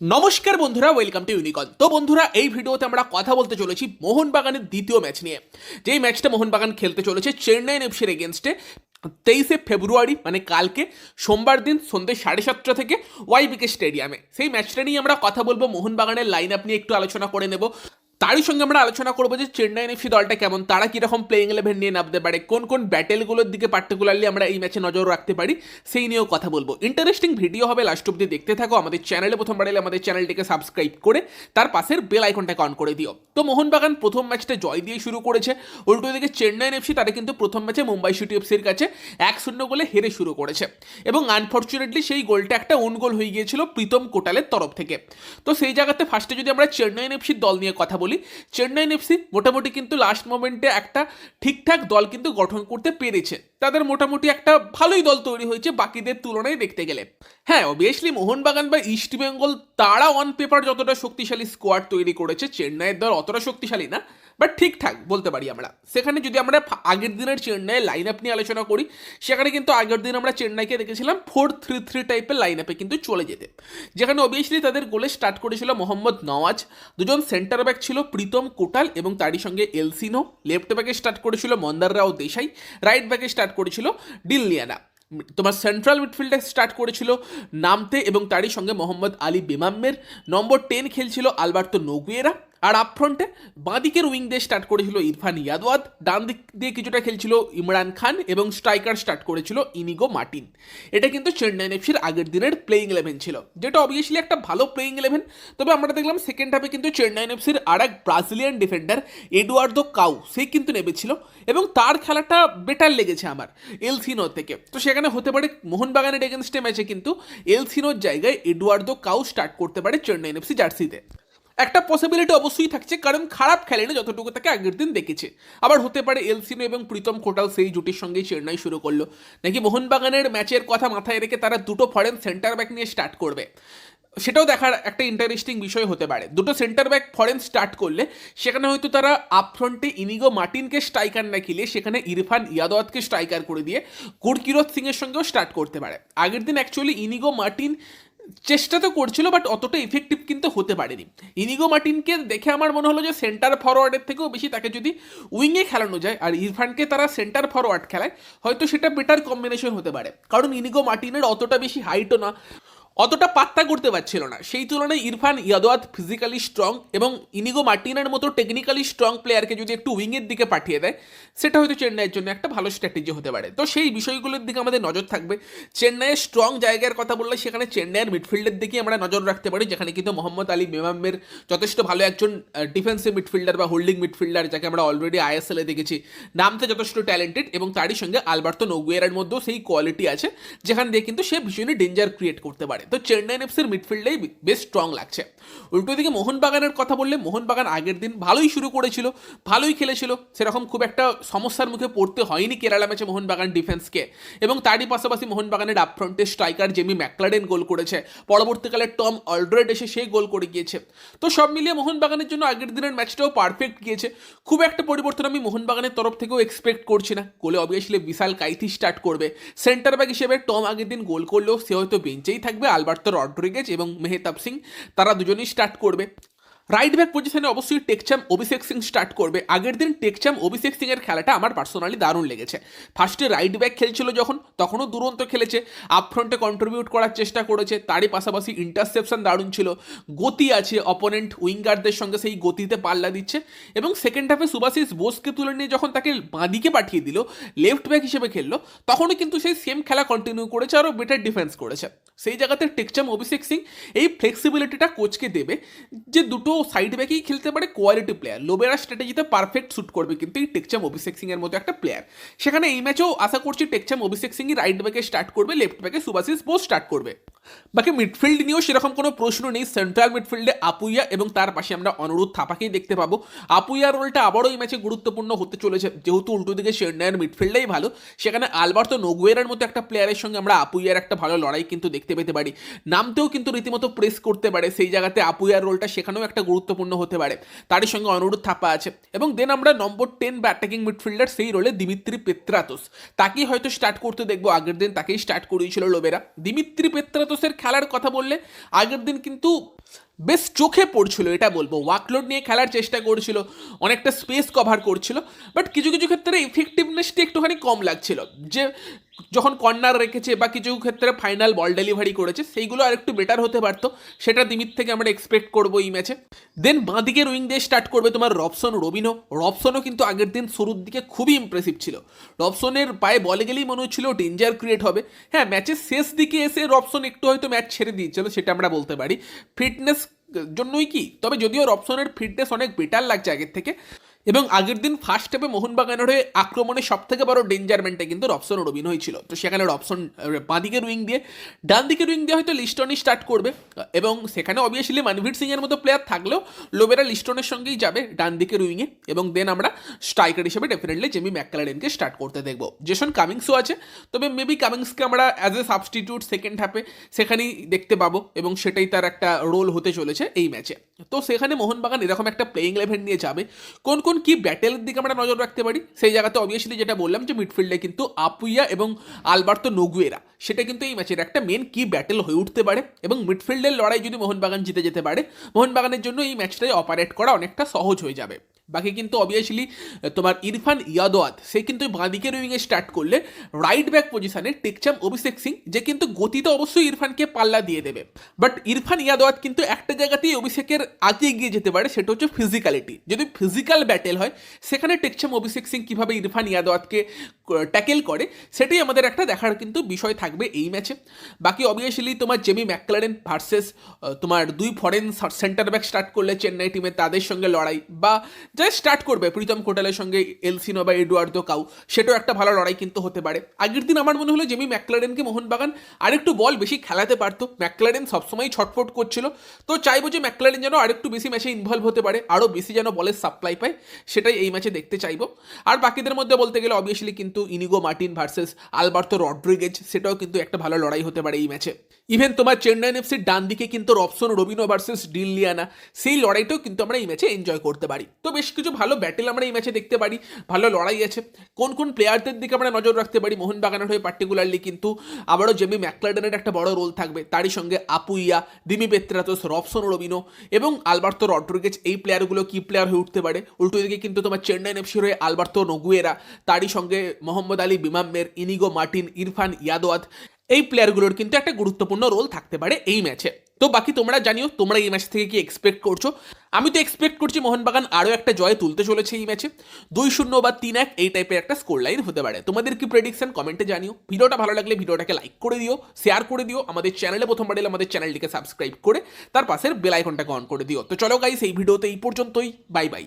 নমস্কার বন্ধুরা, welcome to ইউনিকন। তো বন্ধুরা, এই ভিডিওতে আমরা কথা বলতে চলেছি মোহনবাগানের দ্বিতীয় ম্যাচ নিয়ে। যেই ম্যাচটা মোহনবাগান খেলতে চলেছে চেন্নাই এফসির এগেনস্টে 23 ফেব্রুয়ারি, মানে কালকে সোমবার দিন সন্ধ্যে 7:30 থেকে ওয়াইবিকে স্টেডিয়ামে। সেই ম্যাচটা নিয়ে আমরা কথা বলবো, মোহনবাগানের লাইন আপ নিয়ে একটু আলোচনা করে নেব। তারই সঙ্গে আমরা আলোচনা করবো যে চেন্নাই এফসি দলটা কেমন, তারা কীরকম প্লেইং ইলেভেন নিয়ে নামতে পারে, কোন কোন ব্যাটেলগুলোর দিকে পার্টিকুলারলি আমরা এই ম্যাচে নজর রাখতে পারি, সেই নিয়েও কথা বলবো। ইন্টারেস্টিং ভিডিও হবে, লাস্ট অব্দি দেখতে থাকো। আমাদের চ্যানেলে প্রথমবার এলে আমাদের চ্যানেলটিকে সাবস্ক্রাইব করে তার পাশের বেল আইকনটাকে অন করে দিও। তো মোহনবাগান প্রথম ম্যাচটা জয় দিয়ে শুরু করেছে। উল্টো দিকে চেন্নাই এফসি তারা কিন্তু প্রথম ম্যাচে মুম্বাই সিটি এফসির কাছে 1-0 গোলে হেরে শুরু করেছে, এবং আনফর্চুনেটলি সেই গোলটা একটা ওন গোল হয়ে গিয়েছিল প্রীতম কোটালের তরফ থেকে। তো সেই জায়গাতে ফার্স্টে যদি আমরা চেন্নাই এফসির দল নিয়ে কথা বলি, চেন্নাই এফসি মোটামুটি কিন্তু লাস্ট মোমেন্টে একটা ঠিকঠাক দল কিন্তু গঠন করতে পেরেছে। তাদের মোটামুটি একটা ভালোই দল তৈরি হয়েছে বাকিদের তুলনায় দেখতে গেলে। হ্যাঁ, অবভিয়াসলি মোহনবাগান বা ইস্ট বেঙ্গল তারা অন পেপার যতটা শক্তিশালী স্কোয়াড তৈরি করেছে, চেন্নাইয়ের দল অতটা শক্তিশালী না, বাট ঠিকঠাক বলতে পারি আমরা। সেখানে যদি আমরা আগের দিনের চেন্নাইয়ের লাইন আপ নিয়ে আলোচনা করি, সেখানে কিন্তু আগের দিন আমরা চেন্নাইকে দেখেছিলাম 4-3-3 টাইপের লাইন আপে কিন্তু চলে যেতে, যেখানে অবভিয়াসলি তাদের গোলে স্টার্ট করেছিল মোহাম্মদ নওয়াজ, দুজন সেন্টার ব্যাক ছিল প্রীতম কোটাল এবং তারই সঙ্গে এলসিনো, লেফট ব্যাকে স্টার্ট করেছিল মন্দার রাও দেশাই, রাইট ব্যাকে স্টার্ট করেছিল ডিলনিয়ানা, তোমার সেন্ট্রাল মিডফিল্ডে স্টার্ট করেছিল নামতে এবং তারই সঙ্গে মোহাম্মদ আলী বেমাম্মের, নম্বর 10 খেলছিল আলবার্তো নোগুয়েরা, আর আপফ্রন্টে বাঁদিকের উইং দিয়ে স্টার্ট করেছিল ইরফান ইয়াদওয়াত, ডান দিক দিয়ে কিছুটা খেলছিল ইমরান খান এবং স্ট্রাইকার স্টার্ট করেছিল ইনিগো মার্টিন। এটা কিন্তু চেন্নাই এফসির আগের দিনের প্লেইং ইলেভেন ছিল, যেটা অবভিয়াসলি একটা ভালো প্লেইং ইলেভেন। তবে আমরা দেখলাম সেকেন্ড হাফে কিন্তু চেন্নাই এফসির আর এক ব্রাজিলিয়ান ডিফেন্ডার এডুয়ার্দো কাউ, সে কিন্তু নেমেছিল এবং তার খেলাটা বেটার লেগেছে আমার এলসিনোর থেকে। তো সেখানে হতে পারে মোহনবাগানের এগেনস্টে ম্যাচে কিন্তু এলসিনোর জায়গায় এডুয়ার্দো কাউ স্টার্ট করতে পারে চেন্নাই এফসি জার্সিতে। একটা পসিবিলিটি অবশ্যই থাকছে, কারণ খারাপ খেলেনি যতটুকু তাকে আগের দিন দেখেছে। আবার হতে পারে এলসিনো এবং প্রীতম কোটাল সেই জুটির সঙ্গেই চেন্নাই শুরু করলো, নাকি মোহনবাগানের ম্যাচের কথা মাথায় রেখে তারা দুটো ফরেন সেন্টার ব্যাক নিয়ে স্টার্ট করবে, সেটাও দেখার একটা ইন্টারেস্টিং বিষয় হতে পারে। দুটো সেন্টার ব্যাক ফরেন স্টার্ট করলে সেখানে হয়তো তারা আপফ্রন্টে ইনিগো মার্টিনকে স্ট্রাইকার না খেলিয়ে সেখানে ইরফান ইয়াদওয়াতকে স্ট্রাইকার করে দিয়ে গুরকিরত সিংয়ের সঙ্গেও স্টার্ট করতে পারে। আগের দিন অ্যাকচুয়ালি ইনিগো মার্টিন চেষ্টা তো করছিল, বাট অতটা ইফেক্টিভ কিন্তু হতে পারেনি। ইনিগো মার্টিনকে দেখে আমার মনে হলো যে সেন্টার ফরওয়ার্ডের থেকেও বেশি তাকে যদি উইংয়ে খেলানো যায় আর ইরফানকে তারা সেন্টার ফরওয়ার্ড খেলায়, হয়তো সেটা বেটার কম্বিনেশন হতে পারে। কারণ ইনিগো মার্টিনের অতটা বেশি হাইটও না, অতটা পাত্তা করতে পারছিল না। সেই তুলনায় ইরফান ইয়াদওয়াত ফিজিক্যালি স্ট্রং এবং ইনিগো মার্টিনের মতো টেকনিক্যালি স্ট্রং প্লেয়ারকে যদি একটু উইংয়ের দিকে পাঠিয়ে দেয়, সেটা হয়তো চেন্নাইয়ের জন্য একটা ভালো স্ট্র্যাটেজি হতে পারে। তো সেই বিষয়গুলোর দিকে আমাদের নজর থাকবে। চেন্নাইয়ের স্ট্রং জায়গার কথা বললে সেখানে চেন্নাইয়ের মিডফিল্ডের দিকে আমরা নজর রাখতে পারি, যেখানে কিন্তু মোহাম্মদ আলী বেমাম্মের যথেষ্ট ভালো একজন ডিফেন্সিভ মিডফিল্ডার বা হোল্ডিং মিডফিল্ডার, যাকে আমরা অলরেডি আইএসএলে দেখেছি, নামতে যথেষ্ট ট্যালেন্টেড, এবং তারই সঙ্গে আলবার্তো নোগুয়েরার মধ্যেও সেই কোয়ালিটি আছে, যেখান দিয়ে কিন্তু সে ভীষণই ডেঞ্জার ক্রিয়েট করতে পারে। তো চেন্নাই এফসির মিডফিল্ডেই বেশ স্ট্রং লাগছে। উল্টো দিকে মোহনবাগানের কথা বললে, মোহনবাগান আগের দিন ভালোই শুরু করেছিল, ভালোই খেলেছিল, সেরকম খুব একটা সমস্যার মুখে পড়তে হয়নি কেরালা ম্যাচে মোহনবাগান ডিফেন্সকে, এবং তারই পাশাপাশি মোহনবাগানের আপফ্রন্টে স্ট্রাইকার জেমি ম্যাকলারেন গোল করেছে, পরবর্তীকালে টম অলড্রেড এসে সেই গোল করে গিয়েছে। তো সব মিলিয়ে মোহনবাগানের জন্য আগের দিনের ম্যাচটাও পারফেক্ট গিয়েছে। খুব একটা পরিবর্তন আমি মোহনবাগানের তরফ থেকেও এক্সপেক্ট করছি না। গোলে অবভিয়াসলি বিশাল কাইথি স্টার্ট করবে, সেন্টার ব্যাক হিসেবে টম আগের দিন গোল করলেও সে হয়তো বেঞ্চেই থাকবে, আলবার্তো রড্রিগেজ এবং মেহতাব সিং তারা দুজনেই স্টার্ট করবে। রাইট ব্যাক পজিশনে অবশ্যই টেকচাম অভিষেক সিং স্টার্ট করবে। আগের দিন টেকচাম অভিষেক সিং এর খেলাটা আমার পার্সোনালি দারুণ লেগেছে। ফার্স্টে রাইট ব্যাক খেলছিল যখন, তখনও দুরন্ত খেলেছে, আপফ্রন্টে কন্ট্রিবিউট করার চেষ্টা করেছে, তারই পাশাপাশি ইন্টারসেপশন দারুণ ছিল, গতি আছে, অপোনেন্ট উইঙ্গারদের সঙ্গে সেই গতিতে পাল্লা দিচ্ছে। এবং সেকেন্ড হাফে সুভাশিস বোসকে তুলে নিয়ে যখন তাকে বাঁদিকে পাঠিয়ে দিল লেফট ব্যাক হিসেবে খেললো, তখনও কিন্তু সেই সেম খেলা কন্টিনিউ করেছে, আরও বেটার ডিফেন্স করেছে। সেই জায়গাতে টেকচাম অভিষেক সিং এই ফ্লেক্সিবিলিটিটা কোচকে দেবে যে দুটো সাইড ব্যাকেই খেলতে পারে কোয়ালিটি প্লেয়ার, লোবেরা স্ট্র্যাটেজিতে পারফেক্ট শ্যুট করবে কিন্তু এই টেকচাম অভিষেক সিং এর মতো একটা প্লেয়ার। সেখানে এই ম্যাচেও আশা করছি টেকচাম অভিষেক সিংই রাইট ব্যাকে স্টার্ট করবে, লেফট ব্যাকে সুভাশিস বোস স্টার্ট করবে। বাকি মিডফিল্ড নিয়েও সেরকম কোনো প্রশ্ন নেই। সেন্ট্রাল মিডফিল্ডে আপুইয়া এবং তার পাশে আমরা অনুরোধ থাপাকেই দেখতে পাবো। আপুইয়ার রোলটা আবারও এই ম্যাচে গুরুত্বপূর্ণ হতে চলেছে, যেহেতু উল্টো দিকে চেন্নাইয়ের মিডফিল্ডেই ভালো, সেখানে আলবার্তো নোগুয়েরার মতো একটা প্লেয়ারের সঙ্গে আমরা আপুইয়ার একটা ভালো লড়াই কিন্তু দেখতে পেতে পারি। নামতেও কিন্তু রীতিমতো প্রেস করতে পারে, সেই জায়গাতে আপুইয়ার রোলটা সেখানেও একটা গুরুত্বপূর্ণ হতে পারে, তারই সঙ্গে অনুরোধ থাপা আছে। এবং দেন আমরা নম্বর 10 বা অ্যাটাকিং মিডফিল্ডার সেই রোলে দিমিত্রি পেত্রাতোস, তাকেই হয়তো স্টার্ট করতে দেখবো। আগের দিন তাকেই স্টার্ট করিয়েছিল লোবেরা। দিমিত্রি পেত্রাতোসের খেলার কথা বললে আগের দিন কিন্তু বেশ চোখে পড়ছিল, এটা বলবো। ওয়ার্কলোড নিয়ে খেলার চেষ্টা করছিল, অনেকটা স্পেস কভার করছিল, বাট কিছু কিছু ক্ষেত্রে ইফেক্টিভনেসটি একটুখানি কম লাগছিল। যে যখন কর্নার রেখেছে বা কিছু ক্ষেত্রে ফাইনাল বল ডেলিভারি করেছে, সেইগুলো আর একটু বেটার হতে পারতো, সেটা দিমিত থেকে আমরা এক্সপেক্ট করবো এই ম্যাচে। দেন বাঁদিকের উইং দিয়ে স্টার্ট করবে তোমার রবসন রবিনো। রবসনও কিন্তু আগের দিন শুরুর দিকে খুবই ইমপ্রেসিভ ছিল। রবসনের পায়ে বলে গেলেই মনে হচ্ছিল ডেঞ্জার ক্রিয়েট হবে। হ্যাঁ, ম্যাচের শেষ দিকে এসে রবসন একটু হয়তো ম্যাচ ছেড়ে দিয়েছিল, সেটা আমরা বলতে পারি ফিটনেস জন্যই কি। তবে যদিও রবসনের ফিটনেস অনেক বেটার লাগছে আগের থেকে। এবং আগের দিন ফার্স্ট হাফে মোহনবাগানের হয়ে আক্রমণে সব থেকে বড় ডেঞ্জারমেন্টটা কিন্তু রবসন রবিন হয়েছিল। তো সেখানে রবসন বাঁদিকের উইং দিয়ে, ডান দিকের উইং দিয়ে হয়তো লিস্টনই স্টার্ট করবে। এবং সেখানে অবভিয়াসলি মনভীর সিং এর মতো প্লেয়ার থাকলেও লোবেরা লিস্টনের সঙ্গেই যাবে ডান দিকের উইংয়ে। এবং দেন আমরা স্ট্রাইকার হিসেবে ডেফিনেটলি জেমি ম্যাকক্লারেনকে স্টার্ট করতে দেখবো। জেসন কামিংসও আছে, তবে মেবি কামিংসকে আমরা অ্যাজ এ সাবস্টিটিউট সেকেন্ড হাফে সেখানেই দেখতে পাবো, এবং সেটাই তার একটা রোল হতে চলেছে এই ম্যাচে। তো সেখানে মোহনবাগান এরকম একটা প্লেইং ইলেভেন নিয়ে যাবে। কোন কোন কি ব্যাটেলের দিকে আমরা নজর রাখতে পারি সেই জায়গাতে অবভিয়াসলি যেটা বললাম যে মিডফিল্ডে কিন্তু আপুইয়া এবং আলবার্তো নোগুয়েরা, সেটা কিন্তু এই ম্যাচের একটা মেন কি ব্যাটেল হয়ে উঠতে পারে। এবং মিডফিল্ডের লড়াই যদি মোহনবাগান জিতে যেতে পারে, মোহনবাগানের জন্য এই ম্যাচটাই অপারেট করা অনেকটা সহজ হয়ে যাবে। বাকি কিন্তু অবভিয়াসলি তোমার ইরফান ইয়াদওয়াত, সে কিন্তু বাঁ দিকের উইংয়ে স্টার্ট করলে রাইট ব্যাক পজিশনে টেকচাম অভিষেক সিং, যে কিন্তু গতিতে অবশ্যই ইরফানকে পাল্লা দিয়ে দেবে, বাট ইরফান ইয়াদওয়াত কিন্তু একটা জায়গাতেই অভিষেকের আগে এগিয়ে যেতে পারে, সেটা হচ্ছে ফিজিক্যালিটি। যদি ফিজিক্যাল ব্যাটেল হয়, সেখানে টেকচাম অভিষেক সিং কীভাবে ইরফান ইয়াদওয়াতকে ট্যাকেল করে, সেটাই আমাদের একটা দেখার কিন্তু বিষয় থাকবে এই ম্যাচে। বাকি অবভিয়াসলি তোমার জেমি ম্যাকক্লারেন ভার্সেস তোমার দুই ফরেন সেন্টার ব্যাক স্টার্ট করলে চেন্নাই টিমে, তাদের সঙ্গে লড়াই, বা যাই স্টার্ট করবে প্রীতম কোটালের সঙ্গে এলসিনো বা এডুয়ার্দো কাউ, সেটাও একটা ভালো লড়াই কিন্তু হতে পারে। আগের দিন আমার মনে হলো জেমি ম্যাকক্লারেনকে মোহনবাগান আরেকটু বল বেশি খেলাতে পারতো। ম্যাকক্লারেন সবসময় ছটফট করছিল, তো চাইবো যে ম্যাকক্লারেন যেন আরেকটু বেশি ম্যাচে ইনভলভ হতে পারে, আরও বেশি যেন বলের সাপ্লাই পায়, সেটাই এই ম্যাচে দেখতে চাইবো। আর বাকিদের মধ্যে বলতে গেলে অবভিয়াসলি কিন্তু Inigo Martin versus Alberto Rodriguez, সেটাও কিন্তু একটা ভালো লড়াই হতে পারে এই ম্যাচে। ইভেন তোমার চেন্নাই এফসির ডান দিকে কিন্তু রবসন রবিনো ভার্সেস ডিল লিয়ানা, সেই লড়াইটাও কিন্তু আমরা এই ম্যাচে এনজয় করতে পারি। তো বেশ কিছু ভালো ব্যাটেল আমরা এই ম্যাচে দেখতে পারি, ভালো লড়াই আছে। কোন কোন প্লেয়ারদের দিকে আমরা নজর রাখতে পারি মোহনবাগানের হয়ে পার্টিকুলারলি, কিন্তু আবারও জেমি ম্যাকক্লারেনের একটা বড় রোল থাকবে, তারই সঙ্গে আপুইয়া, দিমি পেত্রাতোস, রবসন রবিনো এবং আলবার্তো রড্রিগেজ, এই প্লেয়ারগুলো কি প্লেয়ার হয়ে উঠতে পারে। উল্টো দিকে কিন্তু তোমার চেন্নাই এফসির হয়ে আলবার্তো নোগুয়েরা, তারই সঙ্গে মোহাম্মদ আলী বিমাম্মের, ইনিগো মার্টিন, ইরফান ইয়াদওয়াত, এই প্লেয়ারগুলোর কিন্তু একটা গুরুত্বপূর্ণ রোল থাকতে পারে এই ম্যাচে। তো বাকি তোমরা জানিও তোমরা এই ম্যাচ থেকে কি এক্সপেক্ট করছো। আমি তো এক্সপেক্ট করছি মোহনবাগান আরও একটা জয় তুলতে চলেছে এই ম্যাচে, 2-0 বা 3-1 এই টাইপের একটা স্কোর লাইন হতে পারে। তোমাদের কি প্রেডিকশন কমেন্টে জানিও। ভিডিওটা ভালো লাগলে ভিডিওটাকে লাইক করে দিও, শেয়ার করে দিও। আমাদের চ্যানেলে প্রথমবার এলে আমাদের চ্যানেলটিকে সাবস্ক্রাইব করে তার পাশের বেল আইকনটাকে অন করে দিও। তো চলো গাইস, এই ভিডিওতে এই পর্যন্তই। Bye bye.